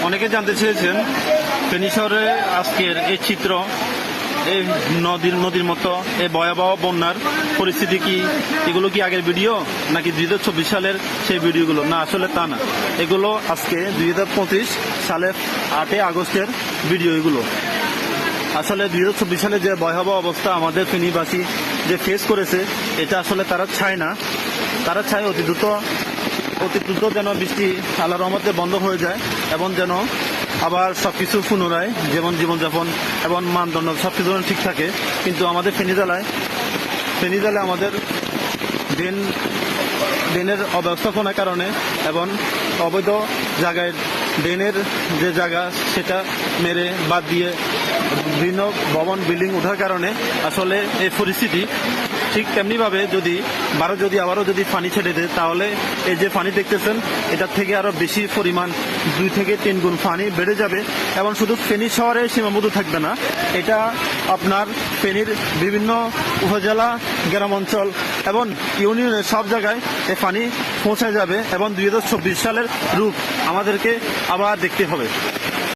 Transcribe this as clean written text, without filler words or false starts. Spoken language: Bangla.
অনেকে জানতে চেয়েছেন ফেনী শহরে আজকের এই চিত্র, এই নদীর মতো এই ভয়াবহ বন্যার পরিস্থিতি কি, এগুলো কি আগের ভিডিও নাকি 2024 সালের সেই ভিডিওগুলো? না, আসলে তা না, এগুলো আজকে 2025 সালের 8 আগস্টের ভিডিও। এগুলো আসলে 2024 সালে যে ভয়াবহ অবস্থা আমাদের ফেনীবাসী যে ফেস করেছে, এটা আসলে তারা চায় না। তারা চায় অতি দ্রুত যেন বৃষ্টি আল্লাহর রহমতে বন্ধ হয়ে যায় এবং যেন আবার সবকিছু পুনরায় যেমন জীবনযাপন এবং মানদণ্ড সবকিছু ঠিক থাকে। কিন্তু আমাদের ফেনী জেলায় আমাদের ড্রেনের অব্যবস্থাপনার কারণে এবং অবৈধ জায়গায় ড্রেনের যে জায়গা সেটা মেরে বাদ দিয়ে বিভিন্ন ভবন বিল্ডিং ওঠার কারণে আসলে এই পরিস্থিতি। ঠিক তেমনিভাবে যদি আবারও পানি ছেড়ে দেয়, তাহলে এই যে পানি দেখতেছেন এটার থেকে আরো বেশি পরিমাণ 2 থেকে 3 গুণ পানি বেড়ে যাবে এবং শুধু ফেনী শহরে সীমাবদ্ধ থাকবে না, এটা আপনার ফেনীর বিভিন্ন উপজেলা, গ্রাম অঞ্চল এবং ইউনিয়নের সব জায়গায় এই পানি পৌঁছে যাবে এবং 2024 সালের রূপ আমাদেরকে আবার দেখতে হবে।